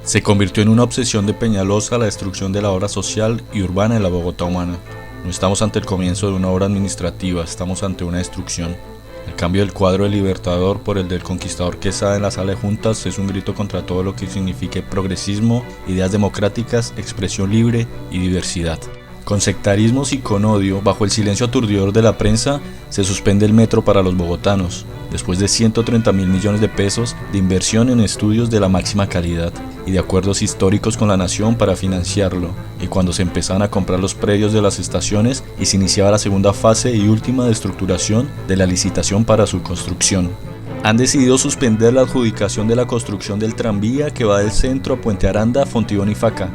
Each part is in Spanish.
Se convirtió en una obsesión de Peñalosa la destrucción de la obra social y urbana de la Bogotá humana. No estamos ante el comienzo de una obra administrativa, estamos ante una destrucción. El cambio del cuadro del Libertador por el del Conquistador Quesada en la sala de juntas es un grito contra todo lo que signifique progresismo, ideas democráticas, expresión libre y diversidad. Con sectarismos y con odio, bajo el silencio aturdidor de la prensa, se suspende el metro para los bogotanos, después de 130.000 millones de pesos de inversión en estudios de la máxima calidad y de acuerdos históricos con la nación para financiarlo, y cuando se empezaban a comprar los predios de las estaciones y se iniciaba la segunda fase y última de estructuración de la licitación para su construcción. Han decidido suspender la adjudicación de la construcción del tranvía que va del centro a Puente Aranda, Fontibón y Faca,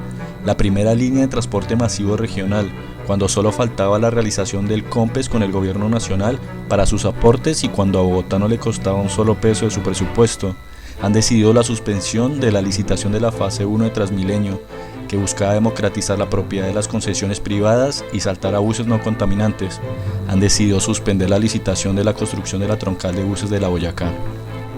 la primera línea de transporte masivo regional, cuando solo faltaba la realización del COMPES con el gobierno nacional para sus aportes y cuando a Bogotá no le costaba un solo peso de su presupuesto. Han decidido la suspensión de la licitación de la fase 1 de Transmilenio, que buscaba democratizar la propiedad de las concesiones privadas y saltar a buses no contaminantes. Han decidido suspender la licitación de la construcción de la troncal de buses de la Boyacá.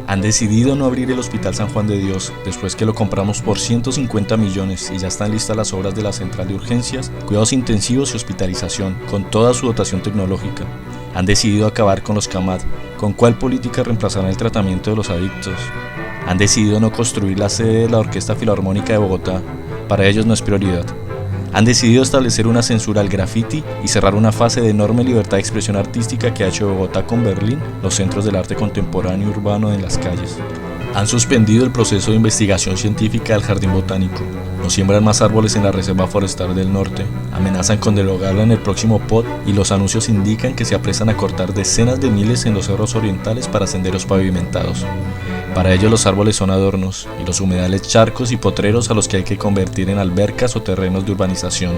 Han decidido no abrir el Hospital San Juan de Dios, después que lo compramos por 150 millones y ya están listas las obras de la central de urgencias, cuidados intensivos y hospitalización, con toda su dotación tecnológica. Han decidido acabar con los CAMAD. ¿Con cuál política reemplazarán el tratamiento de los adictos? Han decidido no construir la sede de la Orquesta Filarmónica de Bogotá. Para ellos no es prioridad. Han decidido establecer una censura al graffiti y cerrar una fase de enorme libertad de expresión artística que ha hecho de Bogotá con Berlín los centros del arte contemporáneo urbano en las calles. Han suspendido el proceso de investigación científica del Jardín Botánico. No siembran más árboles en la Reserva Forestal del Norte. Amenazan con derogarla en el próximo POT y los anuncios indican que se apresan a cortar decenas de miles en los cerros orientales para senderos pavimentados. Para ellos los árboles son adornos y los humedales charcos y potreros a los que hay que convertir en albercas o terrenos de urbanización.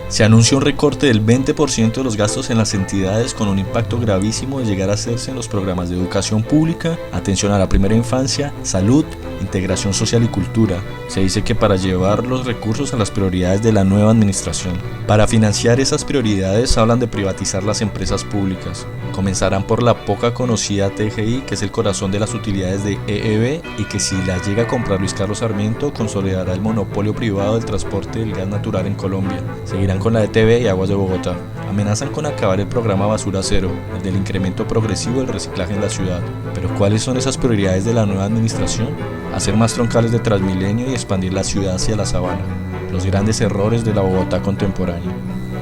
Se anuncia un recorte del 20% de los gastos en las entidades con un impacto gravísimo de llegar a hacerse en los programas de educación pública, atención a la primera infancia, salud, integración social y cultura. Se dice que para llevar los recursos a las prioridades de la nueva administración. Para financiar esas prioridades hablan de privatizar las empresas públicas. Comenzarán por la poca conocida TGI, que es el corazón de las utilidades de EEB y que si la llega a comprar Luis Carlos Sarmiento consolidará el monopolio privado del transporte del gas natural en Colombia. Seguirán con la ETB y Aguas de Bogotá. Amenazan con acabar el programa Basura Cero, el del incremento progresivo del reciclaje en la ciudad. Pero ¿cuáles son esas prioridades de la nueva administración? Hacer más troncales de Transmilenio y expandir la ciudad hacia la sabana. Los grandes errores de la Bogotá contemporánea.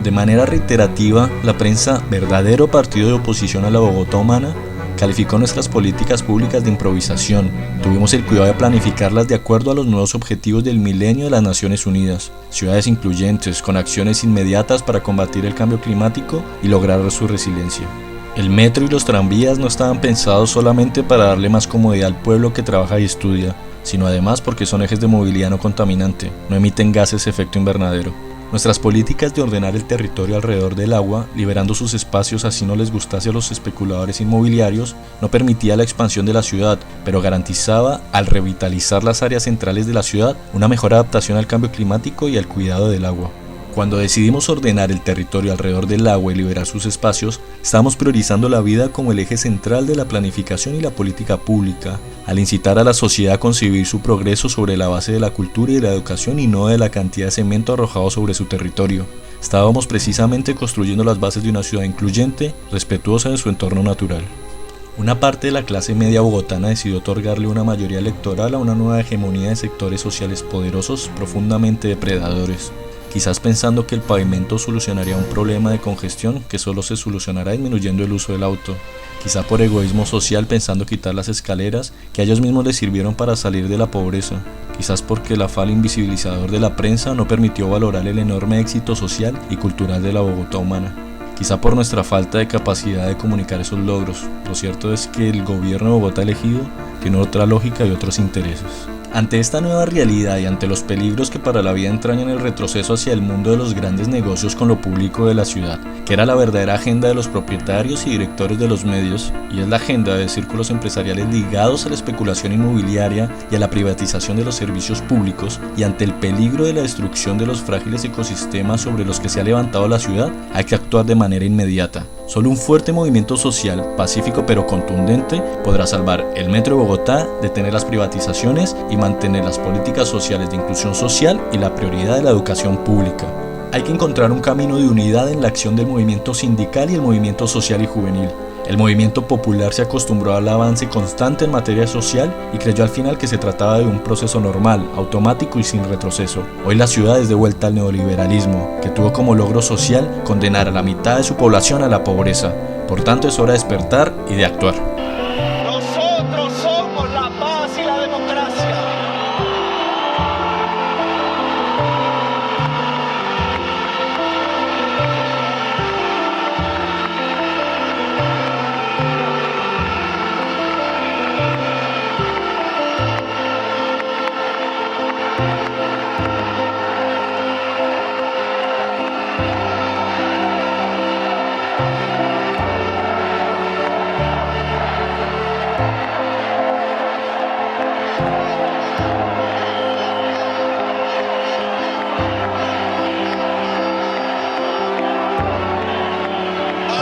De manera reiterativa, la prensa, verdadero partido de oposición a la Bogotá humana, calificó nuestras políticas públicas de improvisación. Tuvimos el cuidado de planificarlas de acuerdo a los nuevos objetivos del milenio de las Naciones Unidas. Ciudades incluyentes, con acciones inmediatas para combatir el cambio climático y lograr su resiliencia. El metro y los tranvías no estaban pensados solamente para darle más comodidad al pueblo que trabaja y estudia, sino además porque son ejes de movilidad no contaminante, no emiten gases de efecto invernadero. Nuestras políticas de ordenar el territorio alrededor del agua, liberando sus espacios así no les gustase a los especuladores inmobiliarios, no permitía la expansión de la ciudad, pero garantizaba, al revitalizar las áreas centrales de la ciudad, una mejor adaptación al cambio climático y al cuidado del agua. Cuando decidimos ordenar el territorio alrededor del agua y liberar sus espacios, estamos priorizando la vida como el eje central de la planificación y la política pública, al incitar a la sociedad a concebir su progreso sobre la base de la cultura y de la educación y no de la cantidad de cemento arrojado sobre su territorio. Estábamos precisamente construyendo las bases de una ciudad incluyente, respetuosa de su entorno natural. Una parte de la clase media bogotana decidió otorgarle una mayoría electoral a una nueva hegemonía de sectores sociales poderosos profundamente depredadores. Quizás pensando que el pavimento solucionaría un problema de congestión que solo se solucionará disminuyendo el uso del auto. Quizá por egoísmo social pensando quitar las escaleras que a ellos mismos les sirvieron para salir de la pobreza. Quizás porque el afán invisibilizador de la prensa no permitió valorar el enorme éxito social y cultural de la Bogotá humana. Quizá por nuestra falta de capacidad de comunicar esos logros. Lo cierto es que el gobierno de Bogotá elegido tiene otra lógica y otros intereses. Ante esta nueva realidad y ante los peligros que para la vida entrañan el retroceso hacia el mundo de los grandes negocios con lo público de la ciudad, que era la verdadera agenda de los propietarios y directores de los medios, y es la agenda de círculos empresariales ligados a la especulación inmobiliaria y a la privatización de los servicios públicos, y ante el peligro de la destrucción de los frágiles ecosistemas sobre los que se ha levantado la ciudad, hay que actuar de manera inmediata. Solo un fuerte movimiento social, pacífico pero contundente, podrá salvar el Metro de Bogotá, detener las privatizaciones y mantener las políticas sociales de inclusión social y la prioridad de la educación pública. Hay que encontrar un camino de unidad en la acción del movimiento sindical y el movimiento social y juvenil. El movimiento popular se acostumbró al avance constante en materia social y creyó al final que se trataba de un proceso normal, automático y sin retroceso. Hoy la ciudad es de vuelta al neoliberalismo, que tuvo como logro social condenar a la mitad de su población a la pobreza. Por tanto, es hora de despertar y de actuar. Nosotros somos la paz y la democracia.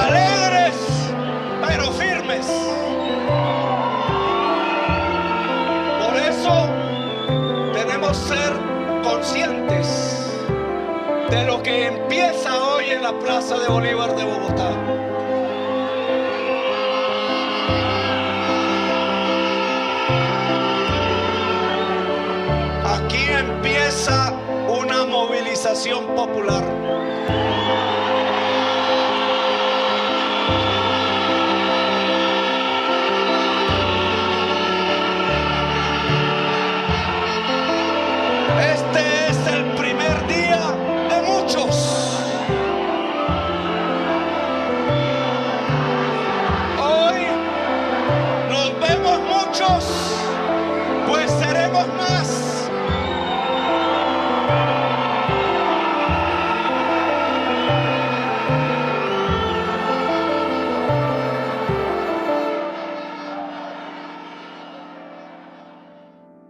Alegres, pero firmes. Por eso tenemos que ser conscientes de lo que empieza hoy en la Plaza de Bolívar de Bogotá. Aquí empieza una movilización popular. Este es el primer día de muchos. Hoy nos vemos muchos